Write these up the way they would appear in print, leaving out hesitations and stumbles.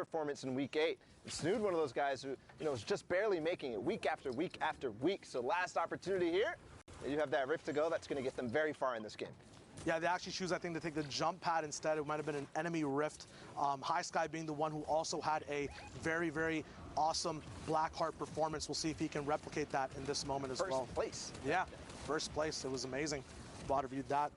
performance in week 8. And Snood, one of those guys who, is just barely making it week after week after week. So last opportunity here. You have that rift to go. That's going to get them very far in this game. Yeah, they actually choose, I think, to take the jump pad instead. It might have been an enemy rift. High Sky being the one who also had a very, very awesome Blackheart performance. We'll see if he can replicate that in this moment as well. First place. Yeah, first place. It was amazing. Water reviewed that,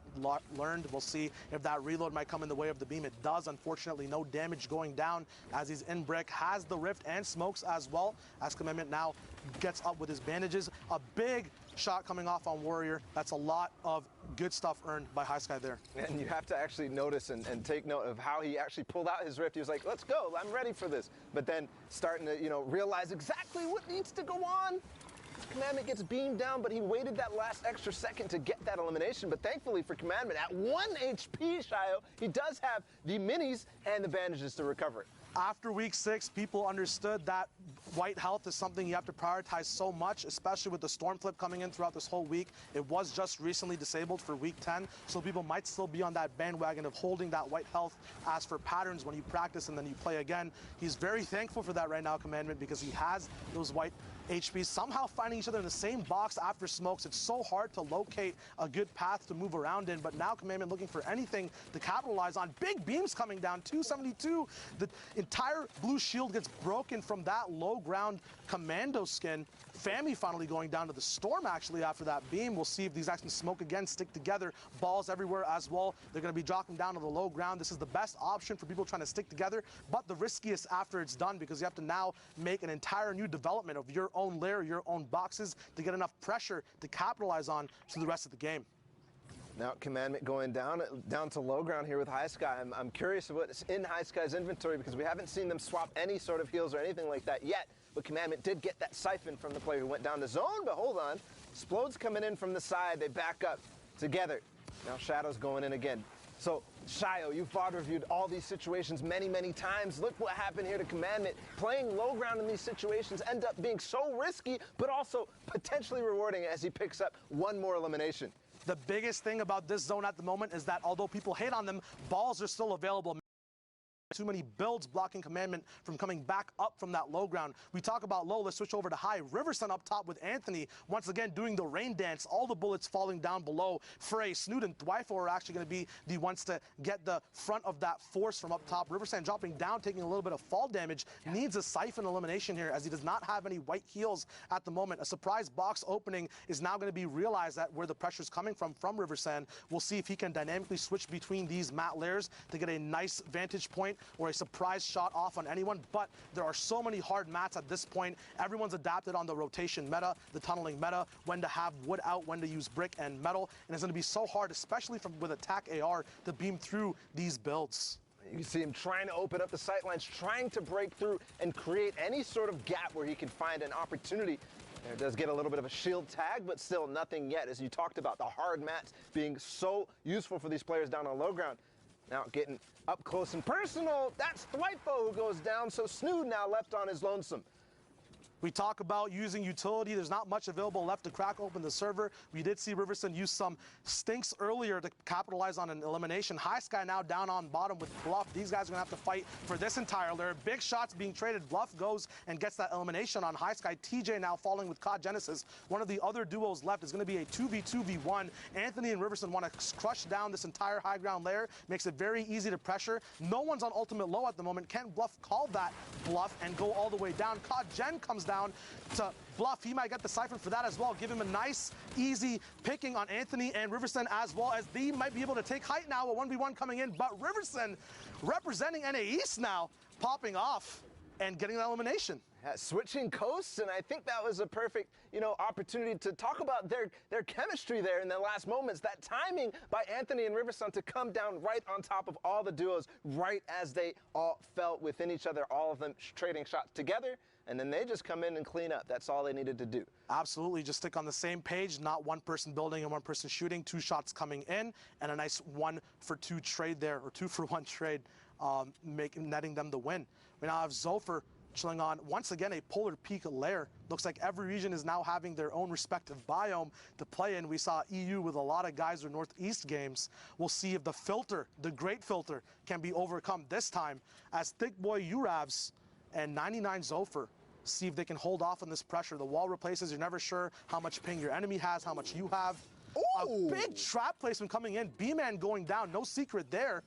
learned. We'll see if that reload might come in the way of the beam. It does. Unfortunately, no damage going down as he's in brick. Has the rift and smokes as well. As Commandment now gets up with his bandages. A big shot coming off on Warrior. That's a lot of good stuff earned by High Sky there. And you have to actually notice and take note of how he actually pulled out his rift. He was like, let's go, I'm ready for this. But then starting to, realize exactly what needs to go on. Commandment gets beamed down, but he waited that last extra second to get that elimination. But thankfully for Commandment, at 1 HP, Shio, he does have the minis and the bandages to recover it. After week 6, people understood that white health is something you have to prioritize so much, especially with the storm flip coming in throughout this whole week. It was just recently disabled for week 10, so people might still be on that bandwagon of holding that white health as for patterns when you practice and then you play again. He's very thankful for that right now, Commandment, because he has those white HPs somehow finding each other in the same box after smokes. It's so hard to locate a good path to move around in, but now Commandment looking for anything to capitalize on. Big beams coming down, 272. The entire blue shield gets broken from that low ground commando skin. Fami finally going down to the storm actually after that beam. We'll see if these guys can smoke again, stick together. Balls everywhere as well. They're going to be dropping down to the low ground. This is the best option for people trying to stick together, but the riskiest after it's done, because you have to now make an entire new development of your own layer, your own boxes to get enough pressure to capitalize on to the rest of the game. Now Commandment going down to low ground here with High Sky. I'm curious of what's in High Sky's inventory, because we haven't seen them swap any sort of heals or anything like that yet. But Commandment did get that siphon from the player who went down to zone, but hold on. Explode's coming in from the side. They back up together. Now Shadow's going in again. So, Shio, you've VOD reviewed all these situations many, many times. Look what happened here to Commandment. Playing low ground in these situations end up being so risky, but also potentially rewarding as he picks up one more elimination. The biggest thing about this zone at the moment is that although people hate on them, balls are still available. Too many builds blocking Commandment from coming back up from that low ground. We talk about low, let's switch over to high. Riverson up top with Anthony, once again doing the rain dance, all the bullets falling down below. Frey, Snood, and Dwifo are actually going to be the ones to get the front of that force from up top. Riverson dropping down, taking a little bit of fall damage, needs a siphon elimination here as he does not have any white heals at the moment. A surprise box opening is now going to be realized at where the pressure is coming from Riverson. We'll see if he can dynamically switch between these mat layers to get a nice vantage point or a surprise shot off on anyone, but there are so many hard mats at this point. Everyone's adapted on the rotation meta, the tunneling meta, when to have wood out, when to use brick and metal, and it's going to be so hard, especially with attack AR, to beam through these builds. You can see him trying to open up the sightlines, trying to break through and create any sort of gap where he can find an opportunity. There does get a little bit of a shield tag, but still nothing yet, as you talked about, the hard mats being so useful for these players down on low ground. Now getting up close and personal, that's Dwifo who goes down, so Snood now left on his lonesome. We talk about using utility. There's not much available left to crack open the server. We did see Riverson use some stinks earlier to capitalize on an elimination. High Sky now down on bottom with Bluff. These guys are going to have to fight for this entire layer. Big shots being traded. Bluff goes and gets that elimination on High Sky. TJ now falling with COD Genesis. One of the other duos left is going to be a 2v2v1. Anthony and Riverson want to crush down this entire high ground layer. Makes it very easy to pressure. No one's on ultimate low at the moment. Can Bluff call that bluff and go all the way down? COD Gen comes down to Bluff. He might get the siphon for that as well. Give him a nice, easy picking on Anthony and Riverson, as well as they might be able to take height now. A 1v1 coming in, but Riverson representing NA East now, popping off and getting that elimination. Switching coasts, and I think that was a perfect, opportunity to talk about their chemistry there in the last moments. That timing by Anthony and Riverson to come down right on top of all the duos, right as they all felt within each other, all of them trading shots together, and then they just come in and clean up. That's all they needed to do. Absolutely, just stick on the same page, not one person building and one person shooting, 2 shots coming in, and a nice 1-for-2 trade there, or 2-for-1 trade, netting them the win. We now have Zopher chilling on, once again, a polar peak lair. Looks like every region is now having their own respective biome to play in. We saw EU with a lot of guys or Northeast games. We'll see if the filter, the great filter, can be overcome this time as Thick Boy Uravs and 99 Zofer see if they can hold off on this pressure. The wall replaces, you're never sure how much ping your enemy has, how much you have. Ooh. A big trap placement coming in, B-Man going down, no secret there,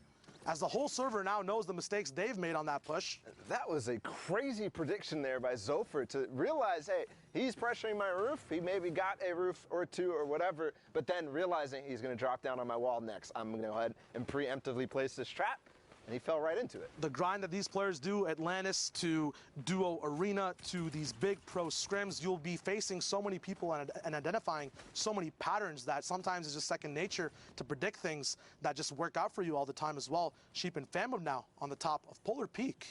as the whole server now knows the mistakes they've made on that push. That was a crazy prediction there by Zofer to realize, hey, he's pressuring my roof. He maybe got a roof or two or whatever, but then realizing he's going to drop down on my wall next. I'm going to go ahead and preemptively place this trap. And he fell right into it. The grind that these players do, Atlantis to Duo Arena to these big pro scrims, you'll be facing so many people and identifying so many patterns that sometimes it's just second nature to predict things that just work out for you all the time as well. Sheep and Famhood now on the top of Polar Peak.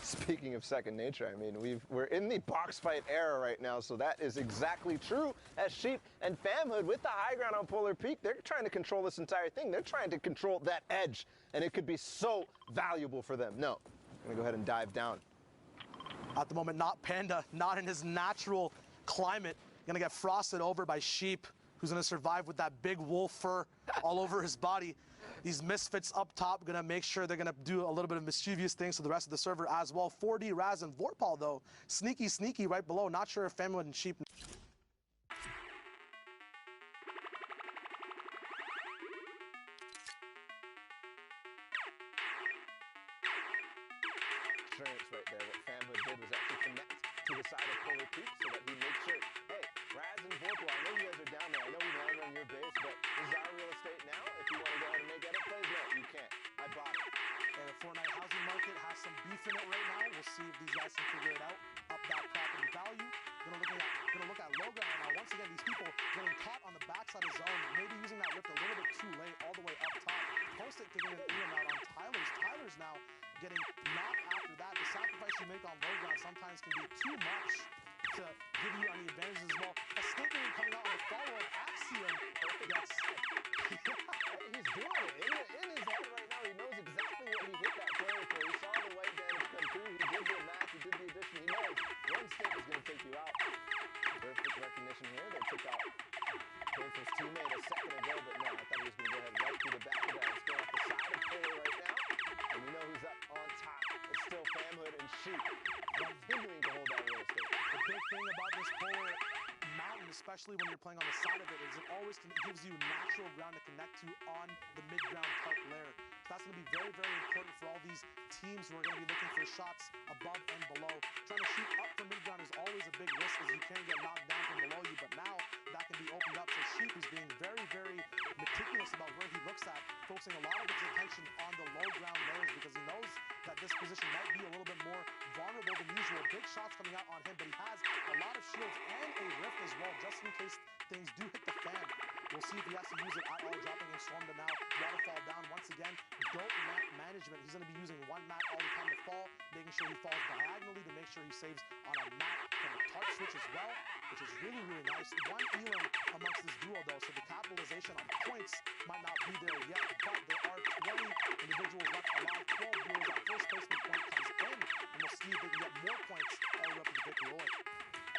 Speaking of second nature, I mean, we're in the box fight era right now, so that is exactly true. As Sheep and Famhood with the high ground on Polar Peak, they're trying to control this entire thing. They're trying to control that edge, and it could be so valuable for them. No, I'm gonna go ahead and dive down. At the moment, not Panda, not in his natural climate. Gonna get frosted over by Sheep, who's gonna survive with that big wolf fur all over his body. These misfits up top gonna make sure they're gonna do a little bit of mischievous things to the rest of the server as well. 4D, Raz, and Vorpal though, sneaky right below. Not sure if Family and Sheep. Right there, what Famhood did was actually connect to the side of Polar Peak so that he made sure, hey, Raz and Vorpal, I know you guys are down there. I know we landed on your base, but this is our real estate now. If you want to go ahead and make edit plays, no, you can't. I bought it. And the Fortnite housing market has some beef in it right now. We'll see if these guys can figure it out, up that property value. Gonna look at low ground now. Once again, these people getting caught on the backside of zone, maybe using that rift a little bit too late, all the way up top. Post it, getting an Elam out on Tyler's. Tyler's now getting knocked after that. The sacrifice you make on low ground sometimes can be too much to give you any advantages as well. A stinking coming out on the follow-up Axiom. Yes. He's doing it. In his head right now, he knows exactly what he hit that player for. He saw the white damage come through. He did the math. He did the addition. He knows one stick is going to take you out. Perfect recognition here. They took out Painful's teammate a second ago, but no, I thought he was going to go ahead right through the back of that. It's going off the side of Polar right now. And we know who's up on top. It's still Famhood and Sheep continuing to hold that real estate. The big thing about this Polar mountain, especially when you're playing on the side of it, is it always gives you natural ground to connect to on the mid-ground type layer. So that's going to be very important for all these teams who are going to be looking for shots above and below. Trying to shoot up from mid-ground is always a big risk as you can get knocked down from below you, but now that can be opened up. So Sheep is being very meticulous about where he looks at, focusing a lot of his attention on the low ground layers because he knows that this position might be a little bit more vulnerable than usual. Big shots coming out on him, but he has a lot of shields and a rift as well, just in case things do hit the fan. We'll see if he has to use it at all, dropping in Storm to now waterfall down once again. Dope mat management. He's going to be using one mat all the time to fall, making sure he falls diagonally to make sure he saves on a mat from a touch switch as well, which is really nice. One Elam amongst this duo though, so the capitalization on points might not be there yet, but there are 20 individuals left alive. 12 duos. That first placement point comes in, and we'll see if they can get more points all the way up to the victory roll.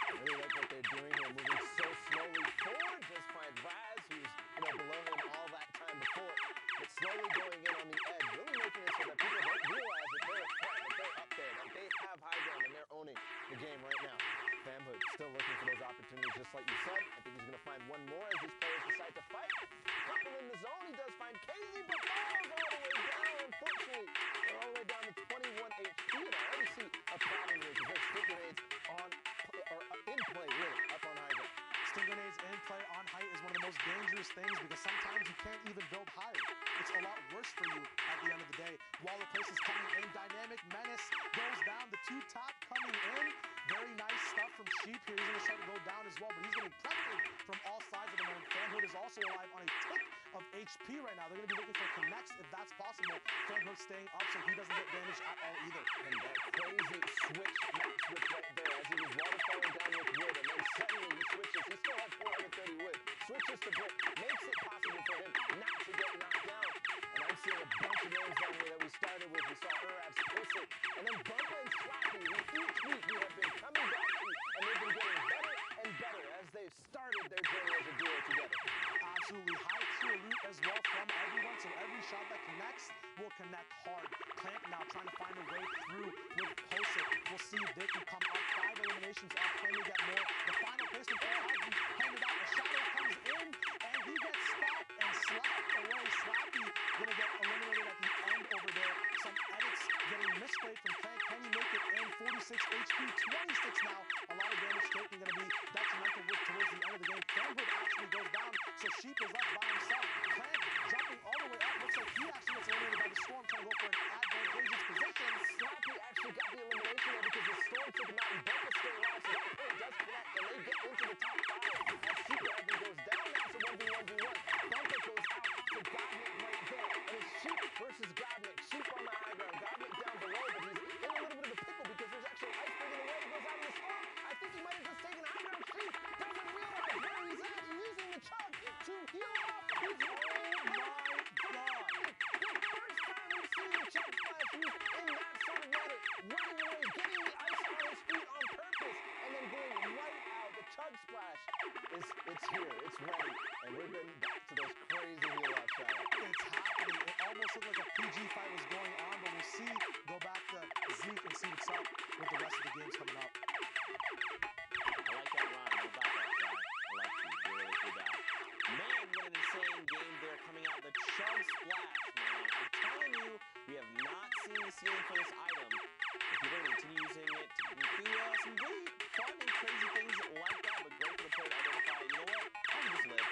I really like what they're doing here, moving so slowly forward. Just find Raz, who's below him all that time before, but slowly going in on the edge, really making it so that people don't realize that they're a threat, that they're up there, that they have high ground, and they're owning the game right now. Famhood still looking for those opportunities, just like you said. I think he's going to find one more as these players decide to fight. Couple in the zone, he does find KZ, but falls all the way down. Unfortunately, they're all the way down to 21 HP, and I already see a problem here because there's stick grenades on, or in play, really, up on high ground. Stick grenades in play on height is one of the most dangerous things because sometimes you can't even build higher. It's a lot worse for you at the end of the day. Wall of places coming in, dynamic menace goes down, the two top coming in. Very nice stuff from Sheep here. He's going to start to go down as well, but he's getting pressured from all sides of the moment. Famhood is also alive on a tick of HP right now. They're going to be looking for connects if that's possible. Famhood staying up so he doesn't get damaged at all either. And that crazy switch, max switch right there as he was waterfalling down with wood, and then suddenly he switches. He still had 430 wood. Switches to brick, makes it possible for him not to get knocked down. And I'm seeing a bunch of names down here that we started with. We saw Uravs, Pussy, and then Bumpa and Slappy, who each week We'll see if they can come up. 5 eliminations up. Can they get more? The final placement for Hudson handed out. A shadow comes in, and he gets stopped and slapped away. Slappy gonna get eliminated at the end over there. Some edits getting misplayed from Clank. Can he make it in? 46 HP, 26 now. A lot of damage taken, gonna be detrimental towards the end of the game. Fanwood actually goes down, so Sheep is left by himself. Clank jumping all the way up. Looks like he actually gets eliminated by the Storm, trying to go for an advantageous position. Slappy actually got the elimination there because the Storm took him out and Bumper stay alive, so that point does connect, and they get into the top 5. As Super Evan goes down now to 1v1v1. Bumper goes out to Godnick right there, and it's Sheep versus Godnick. Sheep on the high ground, Godnick down below, but he's in a little bit of a pickle because there's actually iceberg in the way that goes out in the Storm. I think he might have just taken high ground. Sheep doesn't realize where he's at, using the chug to heal off his own. The first time we've seen the chug splash used in that sort of manner, running away, getting the ice on his feet on purpose, and then going right out. The chug splash it's here, it's ready, and we're getting back to those crazy heal off shots. It's happening. It almost looked like a PG fight was going on, but we'll see. Go back to Zeke and see what's up with the rest of the games coming up. I like that run. What about that guy? I like you. Really good out. Man, what an insane game there coming out. The chug splash, man. I'm telling you, we have not seen the ceiling for this item. If you're going to continue using it to do some really fun and crazy things like that, but great for the player to identify, you know what? I can just live.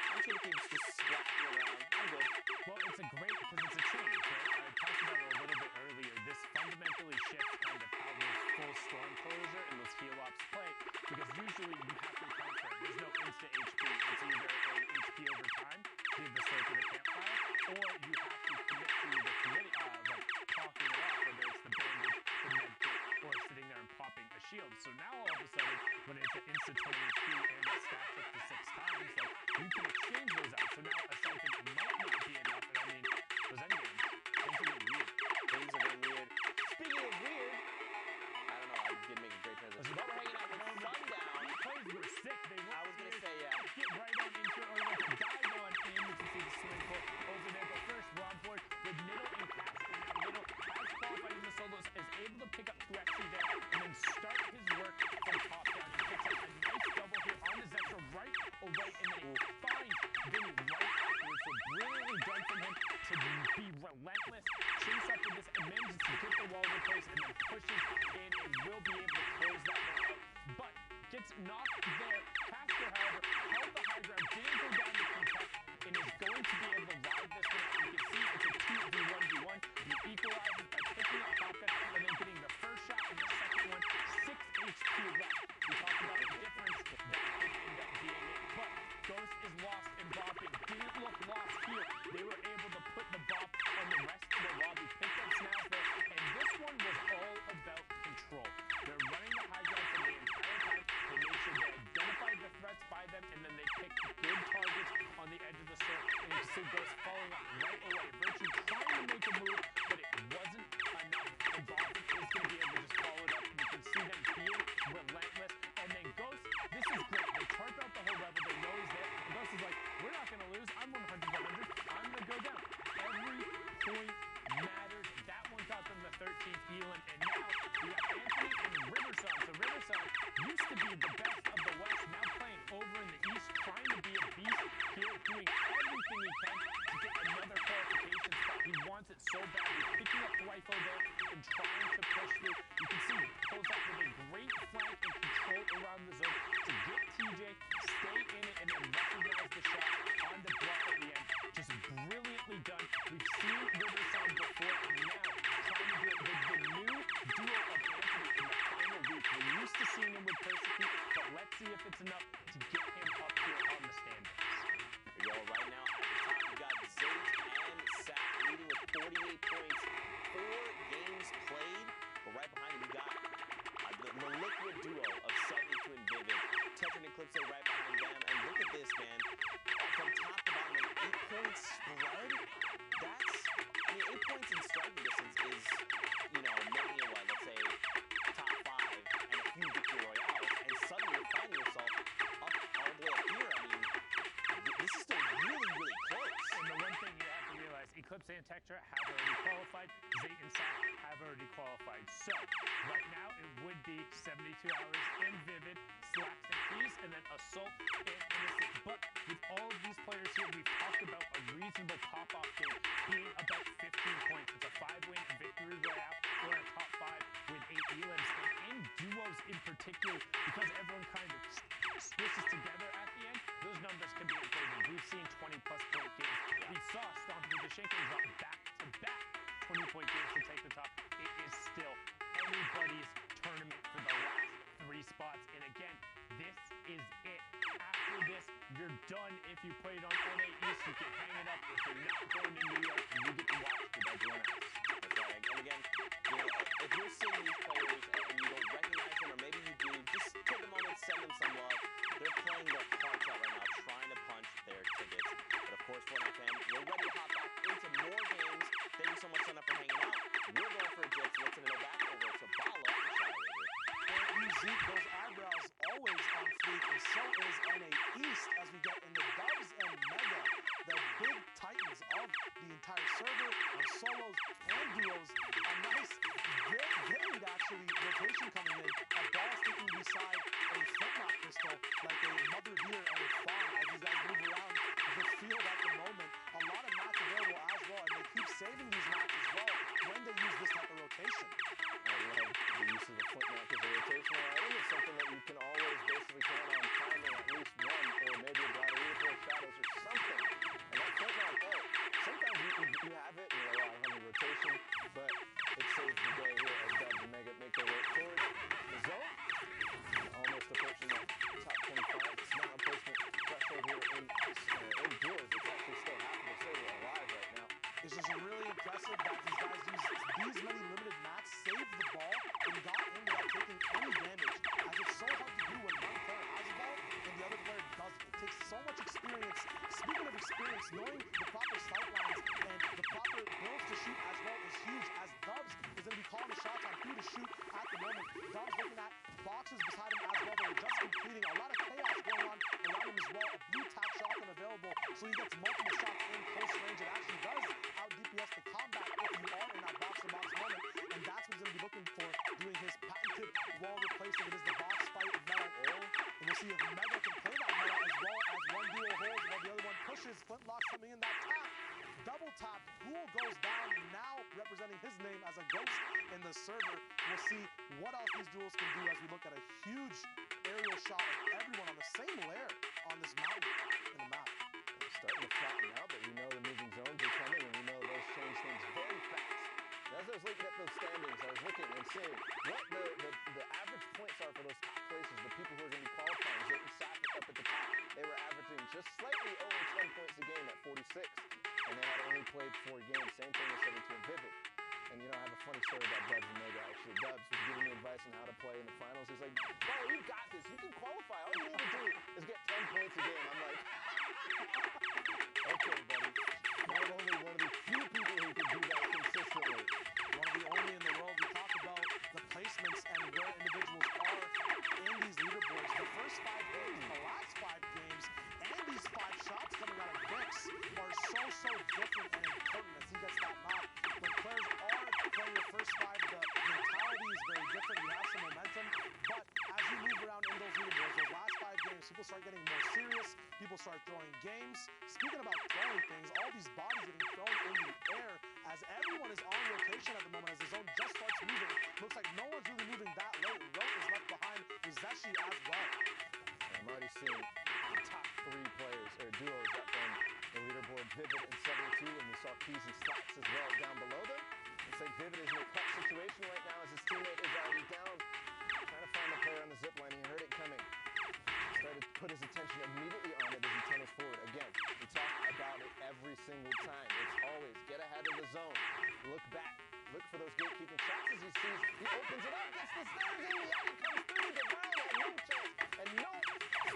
I'm just going to keep just splashing around. I'm good. Well, it's a great, because it's a change, right? I talked about it a little bit earlier. This fundamentally shifts kind of how those full storm closure and those heal ops play, because usually you have to account for it. There's no instant HP. It's either a HP over time, give the soul to the campfire, or you have to commit to the committee, like talking it off, whether it's the bandage, the med kit, or sitting there and popping a shield. So now all of a sudden, when it's an instant 20 HP and it stacks up to 6 times, like, you can exchange those out. So now a siphon might not be enough, and I mean, those endgames, things are getting weird. Things are getting weird. Speaking of weird, I don't know, I did make a great transition. But we're hanging out with Sundown. The plays were sick. They were I was going to say, yeah. get right on into it, or like a dive on in to see the swing pull over there. But first, Rob Ford with middle and casting. Middle has qualified in the solos, is able to pick up 2 actually there, and then start his work from top down. He picks up a nice double here on the Zextra right away, and then he finds Vinny right afterwards. So brilliantly done from him to be relentless, chase after this, and manages to get the wall replaced, and then pushes in and will be able to close that one out. But gets knocked there. Casper, however, held the high ground, didn't go down to contest, and is going to be able to ride this one out. You can see it's a 2v1v1. He equalizes by picking up top gun and then getting the first shot and the second one. 6 HP left. We talked about the difference. That could end up being it. But Ghost is lost in bopping. Didn't look lost here. They were able to put the bop on the rest of the lobby. Picked up snaps there. And this one was all about control. They're running the high ground for the entire time. They made sure they identified the threats by them, and then they picked good targets on the edge of the sword. And you can see Ghost following up right away. Virtue trying to make a move, but it wasn't enough. And Bobbin is going to be able to just follow it up. And you can see them being relentless. And then Ghost, this is great. They charge out the whole level. They know he's there. And Ghost is like, we're not going to lose. I'm 100 to 100. I'm going to go down. Every point matters. That one got them the 13th Elin. And now we got Anthony and Riverson. So Riverson used to be the best of the West, now playing over in the East, trying to be a beast here, doing everything he can to get another qualification spot. He wants it so bad. He's picking up the rifle there and trying to push through. You can see he pulls up with a great flank and control around the zone to get TJ, stay in it, and then recognize the shot on the bluff at the end. Just brilliantly done. We've seen Riverson before, and now trying to do it with the new duo of Anthony in the final week. We're used to seeing him with Persecute, but let's see if it's enough to get him up here on the standings. We go right now at the top. We got Zate and Sack leading with 48 points. 4 games played, but right behind him we got the liquid duo of 72 and Vivid. Tetra and Eclipse right behind them. And look at this, man. From top to bottom, an 8-point spread. That's, I mean, 8 points in striking distance is, you know, maybe what, let's say, top 5 and a few victory royales. And suddenly you find yourself up all the way up here. I mean, this is still really, really close. And the one thing you have to realize, Eclipse and Tektra have already qualified. Zate and Sack have already qualified. So, right now, it the 72 hours in Vivid, Slacks and Keys, and then Assault and Innocent. But with all of these players here, we've talked about a reasonable pop-off game being about 15 points. It's a 5-win victory royale or a top 5 with 8 elims. And in duos in particular, because everyone kind of squishes together at the end, those numbers can be inflated. We've seen 20-plus point games. We saw Stompy Gashenko drop back-to-back 20-point games to take the top. It is still anybody's tournament for the last 3 spots. And again, this is it. After this, you're done. If you played on NA East, you can hang it up. If you're not going to New York, you get to watch the Dubs That's right. And again, if you're seeing these players and you don't recognize them, or maybe you do, just take a moment, send them some love. They're playing their hearts out right now, trying to punch their tickets. But of course, Fortnite fam, we're ready to hop back into more games. Thank you so much, Son, for hanging out. We're going for a dip. Let's send it back over to Bala and Charlie. And Zeke, those eyebrows always on fleek, and so is NA East as we get into Dubs and Mega, the big titans of the entire server, on solos and duos. A nice, varied actually rotation coming in. A ball sticking beside a flintlock pistol like a mother deer and a fawn as these guys move around the field at the moment. A lot of mats available as well, and they keep saving these mats as well when they use this type of rotation. I love the use of the flintlock as a rotational item. It's something that you can always basically count on finding at least one, or maybe a battery or shadows or something. And that flintlock, sometimes you have it and you're like, oh, I don't have any rotation, but it saves the day here as Dubs and Mega make their way towards the zone. Almost approaching that top 25. It's not a placement threshold here in duos. It's actually still happy to say we're alive right now. It's just really impressive that these guys use these many limited mats, saved the ball, and got in without taking any damage. As it's so hard to do when one player has the ball and the other player doesn't. It takes so much experience. Speaking of experience, knowing the proper sight lines and the proper builds to shoot as well is huge, as Dubs is going to be calling the shots on who to shoot at the moment. Dubs looking at boxes beside him as well. They're just completing a lot of chaos going on around him as well. A blue tack shotgun available, so he gets multiple shots in close range. It actually does out DPS the combat if you are in that box-to-box moment, and that's what he's going to be looking for, doing his patented wall replacing. It is the box fight meta, and we'll see if Mega can play that meta as well, as one duo holds while the other one pushes. Flintlock coming in that tap, double tap. Ghoul goes down, now representing his name as a ghost in the server. We'll see what else these duels can do as we look at a huge aerial shot of everyone on the same layer on this mountain in the map. It's starting to flatten out, but we know the moving zones are coming, and we know those change things very fast. As I was looking at those standings, I was looking and seeing what the average points are for those top places, the people who are going to be qualifying. Zeke and Sapphic up at the top, they were averaging just slightly over 10 points a game at 46, and they had only played 4 games. Same thing with 72 and Vivid. And I have a funny story about Dubs and Mega, actually. Dubs was giving me advice on how to play in the finals. He's like, bro, you got this. You can qualify. All you need to do is get 10 points a game. I'm like, okay, buddy. Not only one of the few people who can do that consistently. One of the only in the world. We talk about the placements and where individuals are in these leaderboards. The first 5 games, the last 5 games, and these 5 shots coming out of Bricks are so different and important as he gets that knock. When players are playing the first 5, the mentality is very different. You have some momentum, but as you move around in those leaderboards, those last 5 games, people start getting more serious. People start throwing games. Speaking about throwing things, all these bodies getting thrown in the air as everyone is on rotation at the moment as the zone just starts moving. Looks like no one's really moving that late. Rote is left behind with Zeshi as well. I'm already seeing the top 3 players, or duos, up on the leaderboard, Vivid and 72, and we saw Keys and Slacks as well down below them. Looks like Vivid is in a clutch situation right now as his teammate is already down. Trying to find the player on the zip line. He heard it coming. Started to put his attention immediately on it as he tunnels forward. Again, we talk about it every single time. It's always get ahead of the zone. Look back. Look for those gatekeeping shots as he sees. He opens it up, gets the stairs in. The alley comes through. The round had no chance and no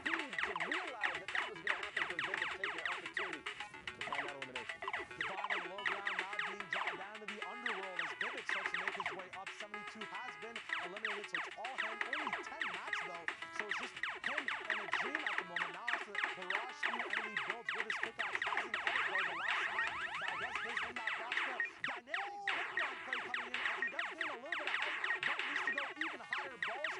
speed to realize that was going to happen from Vivid taking an opportunity to find that elimination. Divine and low ground now being dropped down to the underworld as Vivid starts to make his way up. 72 has been eliminated, so it's all him. Only 10 mats though, so it's just him and a dream at the moment. Now as the barrage through enemy builds with his pickaxe, has an edit though. The last map that was his in that box there. Dynamic zip line play coming in as he does gain a little bit of height, but needs to go even higher. Balls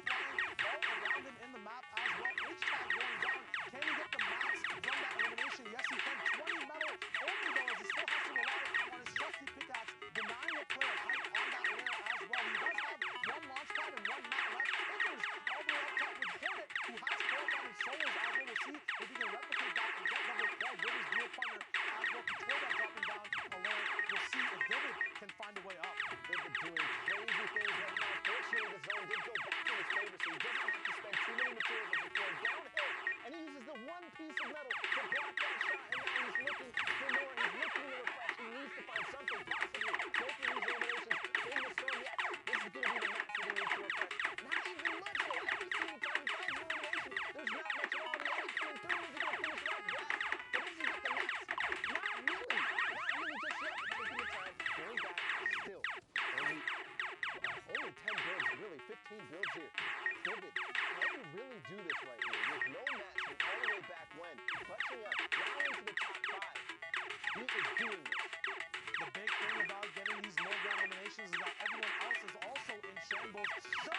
materials as before. Downhill, and he uses the one piece of metal to block that shot, and now he's looking for more. He's looking to refresh. He needs to find something, possibly both of these eliminations in the storm. Yes, this is going to be the match that he needs to refresh. Not even much, though. Every single time he finds an elimination, there's not much at all. The edge coming through. Is he going to finish it up? Yes. But does he get the match? Not really. Not really just yet. Taking the time, going back, still. Only 10 builds, really 15 builds here. Pivot. How do you really do this right here? With no matching all the way back when? Clutching up, now into the top 5. He is doing this. The big thing about getting these low ground eliminations is that everyone else is also in shambles. So